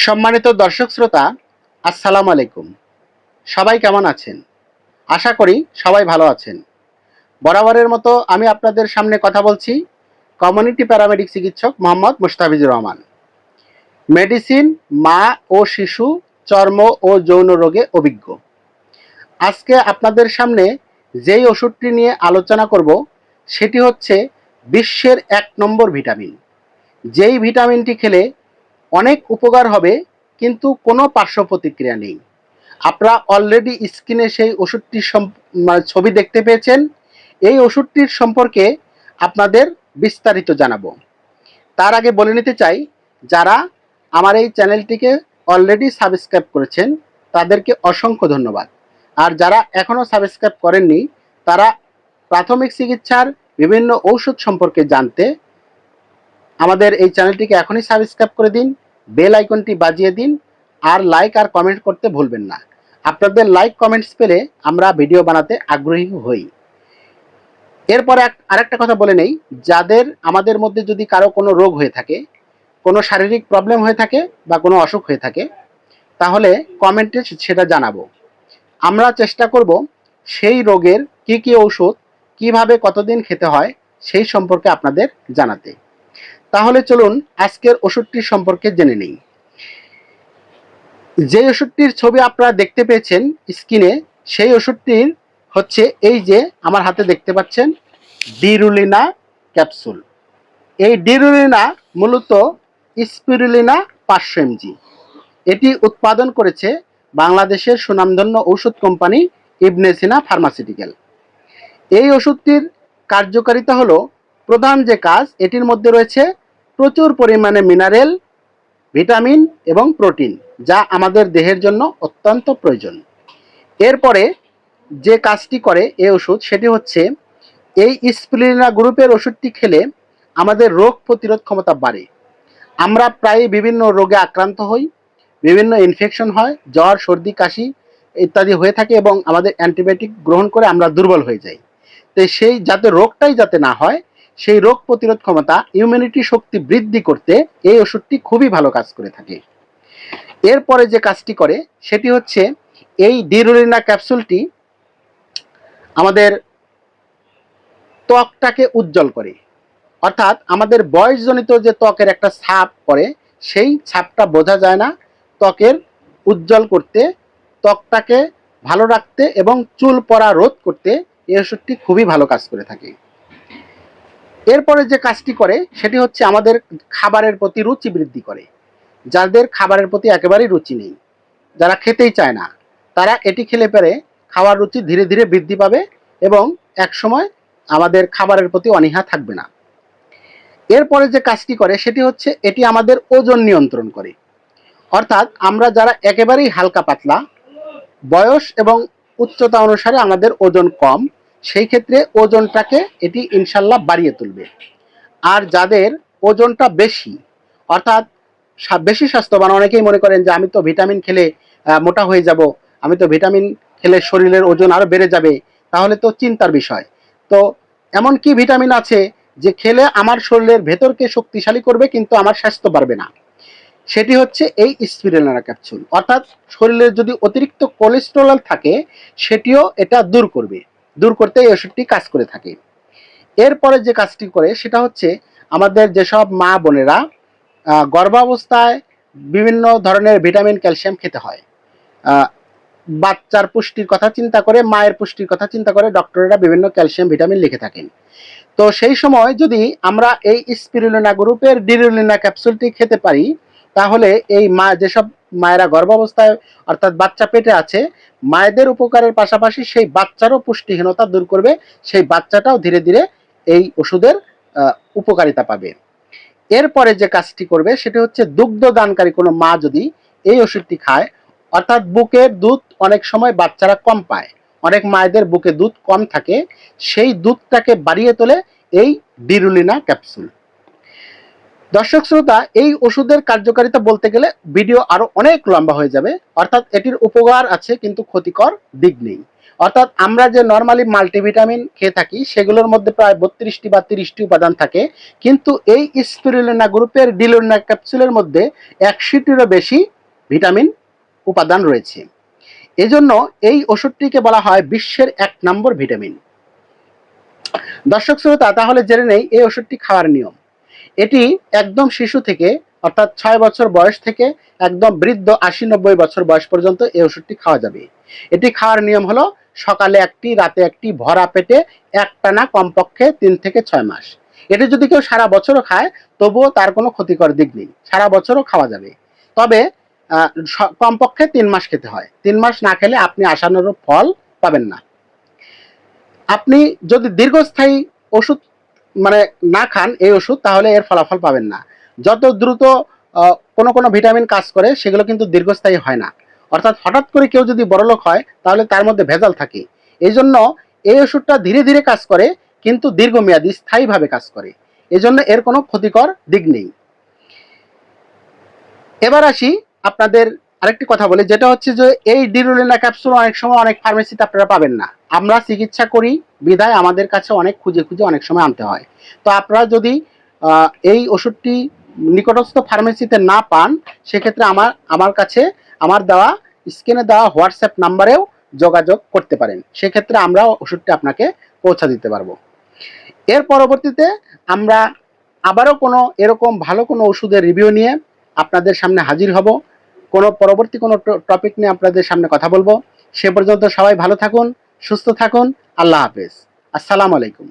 সম্মানিত দর্শক শ্রোতা, আসসালামু আলাইকুম। সবাই কেমন আছেন? আশা করি সবাই ভালো আছেন। বরাবরের মতো আমি আপনাদের সামনে কথা বলছি কমিউনিটি প্যারামেডিক চিকিৎসক মোহাম্মদ মুস্তাফিজুর রহমান। মেডিসিন, মা ও শিশু, চর্ম ও যৌন রোগে অভিজ্ঞ। আজকে আপনাদের সামনে যেই ওষুধটি নিয়ে আলোচনা করব সেটি হচ্ছে বিশ্বের ১ নম্বর ভিটামিন। যেই ভিটামিনটি খেলে অনেক উপকার হবে কিন্তু কোনো পার্শ্ব প্রতিক্রিয়া নেই। আপনারা অলরেডি স্ক্রিনে সেই ওষুধটির ছবি দেখতে পেয়েছেন। এই ওষুধটির সম্পর্কে আপনাদের বিস্তারিত জানাবো। তার আগে বলে নিতে চাই, যারা আমার এই চ্যানেলটিকে অলরেডি সাবস্ক্রাইব করেছেন তাদেরকে অসংখ্য ধন্যবাদ। আর যারা এখনও সাবস্ক্রাইব করেননি তারা প্রাথমিক চিকিৎসার বিভিন্ন ঔষধ সম্পর্কে জানতে আমাদের এই চ্যানেলটিকে এখনই সাবস্ক্রাইব করে দিন, বেল আইকনটি বাজিয়ে দিন, আর লাইক আর কমেন্ট করতে ভুলবেন না। আপনাদের লাইক কমেন্টস পেলে আমরা ভিডিও বানাতে আগ্রহী হই। এরপর আরেকটা কথা বলে নেই, যাদের আমাদের মধ্যে যদি কারো কোনো রোগ হয়ে থাকে, কোনো শারীরিক প্রবলেম হয়ে থাকে বা কোনো অসুখ হয়ে থাকে, তাহলে কমেন্টে সেটা জানাবো। আমরা চেষ্টা করব সেই রোগের কি কি ঔষধ কিভাবে কতদিন খেতে হয় সেই সম্পর্কে আপনাদের জানাতে। তাহলে চলুন আজকের ওষুধটির সম্পর্কে জেনে নেই। যে ওষুধটির ছবি আপনারা দেখতে পেয়েছেন স্ক্রিনে, সেই ওষুধটির হচ্ছে এই যে আমার হাতে দেখতে পাচ্ছেন ডিরুলিনা ক্যাপসুল। এই ডিরুলিনা মূলত স্পিরুলিনা 500 mg। এটি উৎপাদন করেছে বাংলাদেশের সুনামধন্য ঔষধ কোম্পানি ইবনে সিনা ফার্মাসিউটিক্যাল। এই ওষুধটির কার্যকারিতা হলো, প্রধান যে কাজ, এটির মধ্যে রয়েছে প্রচুর পরিমাণে মিনারেল, ভিটামিন এবং প্রোটিন, যা আমাদের দেহের জন্য অত্যন্ত প্রয়োজন। এরপরে যে কাজটি করে এই ওষুধ সেটি হচ্ছে, এই স্পিরুলিনা গ্রুপের ওষুধটি খেলে আমাদের রোগ প্রতিরোধ ক্ষমতা বাড়ে। আমরা প্রায় বিভিন্ন রোগে আক্রান্ত হই, বিভিন্ন ইনফেকশন হয়, জ্বর, সর্দি, কাশি ইত্যাদি হয়ে থাকে এবং আমাদের অ্যান্টিবায়োটিক গ্রহণ করে আমরা দুর্বল হয়ে যাই। তো সেই যাতে রোগটাই যাতে না হয়, সেই রোগ প্রতিরোধ ক্ষমতা, ইমিউনিটি শক্তি বৃদ্ধি করতে এই ওষুধটি খুবই ভালো কাজ করে থাকে। এরপরে যে কাজটি করে সেটি হচ্ছে, এই ডিরুলিনা ক্যাপসুলটি আমাদের ত্বকটাকে উজ্জ্বল করে। অর্থাৎ আমাদের বয়সজনিত যে ত্বকের একটা ছাপ পড়ে, সেই ছাপটা বোঝা যায় না। ত্বকের উজ্জ্বল করতে, ত্বকটাকে ভালো রাখতে এবং চুল পড়া রোধ করতে এই ওষুধটি খুবই ভালো কাজ করে থাকে। এরপরে যে কাজটি করে সেটি হচ্ছে আমাদের খাবারের প্রতি রুচি বৃদ্ধি করে। যাদের খাবারের প্রতি একেবারেই রুচি নেই, যারা খেতেই চায় না, তারা এটি খেলে পরে খাওয়ার রুচি ধীরে ধীরে বৃদ্ধি পাবে এবং একসময় আমাদের খাবারের প্রতি অনীহা থাকবে না। এরপরে যে কাজটি করে সেটি হচ্ছে, এটি আমাদের ওজন নিয়ন্ত্রণ করে। অর্থাৎ আমরা যারা একেবারেই হালকা পাতলা, বয়স এবং উচ্চতা অনুসারে আমাদের ওজন কম, সেই ক্ষেত্রে ওজনটাকে এটি ইনশাল্লাহ বাড়িয়ে তুলবে। আর যাদের ওজনটা বেশি, অর্থাৎ বেশি স্বাস্থ্যবান, অনেকেই মনে করেন যে আমি তো ভিটামিন খেলে মোটা হয়ে যাব, আমি তো ভিটামিন খেলে শরীরের ওজন আরও বেড়ে যাবে, তাহলে তো চিন্তার বিষয়। তো এমন কি ভিটামিন আছে যে খেলে আমার শরীরের ভেতরকে শক্তিশালী করবে কিন্তু আমার স্বাস্থ্য বাড়বে না? সেটি হচ্ছে এই স্পিরুলিনা ক্যাপসুল। অর্থাৎ শরীরে যদি অতিরিক্ত কোলেস্টেরল থাকে সেটিও এটা দূর করতে এই ওষুধটি কাজ করে থাকে। এরপরে যে কাজটি করে সেটা হচ্ছে, আমাদের যেসব মা বোনেরা গর্ভাবস্থায় বিভিন্ন ধরনের ভিটামিন, ক্যালসিয়াম খেতে হয়, বাচ্চার পুষ্টির কথা চিন্তা করে, মায়ের পুষ্টির কথা চিন্তা করে ডক্টরেরা বিভিন্ন ক্যালসিয়াম, ভিটামিন লিখে থাকেন। তো সেই সময় যদি আমরা এই স্পিরুলিনা গ্রুপের ডিরুলিনা ক্যাপসুলটি খেতে পারি, তাহলে এই যেসব মায়েরা গর্ভাবস্থায় অর্থাৎ বাচ্চা পেটে আছে, মায়েদের উপকারের পাশাপাশি সেই বাচ্চারও পুষ্টিহীনতা দূর করবে, সেই বাচ্চাটাও ধীরে ধীরে এই ওষুধের উপকারিতা পাবে। এরপরে যে কাজটি করবে সেটি হচ্ছে, দুগ্ধ দানকারী কোনো মা যদি এই ওষুধটি খায়, অর্থাৎ বুকের দুধ অনেক সময় বাচ্চারা কম পায়, অনেক মায়েদের বুকে দুধ কম থাকে, সেই দুধটাকে বাড়িয়ে তোলে এই ডিরুলিনা ক্যাপসুল। দর্শক শ্রোতা, এই ওষুধের কার্যকারিতা বলতে গেলে ভিডিও আরো অনেক লম্বা হয়ে যাবে। অর্থাৎ এটির উপকার আছে কিন্তু ক্ষতিকর দিক নেই। অর্থাৎ আমরা যে নর্মালি মাল্টিভিটামিন খেয়ে থাকি সেগুলোর মধ্যে প্রায় 32টি বা 30টি উপাদান থাকে, কিন্তু এই স্পিরুলিনা গ্রুপের ডিলুলিনা ক্যাপসুলের মধ্যে 100টিরও বেশি ভিটামিন উপাদান রয়েছে। এজন্য এই ওষুধটিকে বলা হয় বিশ্বের 1 নম্বর ভিটামিন। দর্শক শ্রোতা, তাহলে জেনে নেই এই ওষুধটি খাওয়ার নিয়ম। এটি একদম শিশু থেকে অর্থাৎ 6 বছর বয়স থেকে একদম বৃদ্ধ 80-90 বছর বয়স পর্যন্ত এই ওষুধটি খাওয়া যাবে। এটি খাওয়ার নিয়ম হলো সকালে একটি, রাতে একটি, ভরা পেটে একটানা কমপক্ষে 3 থেকে 6 মাস। এটি যদি কেউ সারা বছরও খায় তবুও তার কোনো ক্ষতিকর দিক নেই, সারা বছরও খাওয়া যাবে। তবে কমপক্ষে 3 মাস খেতে হয়। 3 মাস না খেলে আপনি আশানুরূপ ফল পাবেন না। আপনি যদি দীর্ঘস্থায়ী ওষুধ মানে না খান এই ওষুধ, তাহলে এর ফলাফল পাবেন না। যত দ্রুত কোনো ভিটামিন কাজ করে সেগুলো কিন্তু দীর্ঘস্থায়ী হয় না। অর্থাৎ হঠাৎ করে কেউ যদি বড়লোক হয় তাহলে তার মধ্যে ভেজাল থাকে। এই জন্য এই ওষুধটা ধীরে ধীরে কাজ করে কিন্তু দীর্ঘমেয়াদী স্থায়ীভাবে কাজ করে। এজন্য এর কোনো ক্ষতিকর দিক নেই। এবার আসি আপনাদের আরেকটি কথা বলি, যেটা হচ্ছে যে এই ডিরুলিনা ক্যাপসুল অনেক সময় অনেক ফার্মেসিতে আপনারা পাবেন না। আমরা চিকিৎসা করি বিধায় আমাদের কাছে অনেক খুঁজে খুঁজে অনেক সময় আনতে হয়। তো আপনারা যদি এই ওষুধটি নিকটস্থ ফার্মেসিতে না পান, সেক্ষেত্রে আমার কাছে আমার দেওয়া স্ক্রিনে দেওয়া হোয়াটসঅ্যাপ নাম্বারেও যোগাযোগ করতে পারেন। সেক্ষেত্রে আমরা ওষুধটি আপনাকে পৌঁছা দিতে পারবো। এর পরবর্তীতে আমরা আবারও কোনো এরকম ভালো কোনো ওষুধের রিভিউ নিয়ে আপনাদের সামনে হাজির হব। পরবর্তী কোনো টপিক নিয়ে আপনাদের সামনে কথা বলবো। সে পর্যন্ত সবাই ভালো থাকুন, সুস্থ থাকুন। আল্লাহ হাফেজ। আসসালামু আলাইকুম।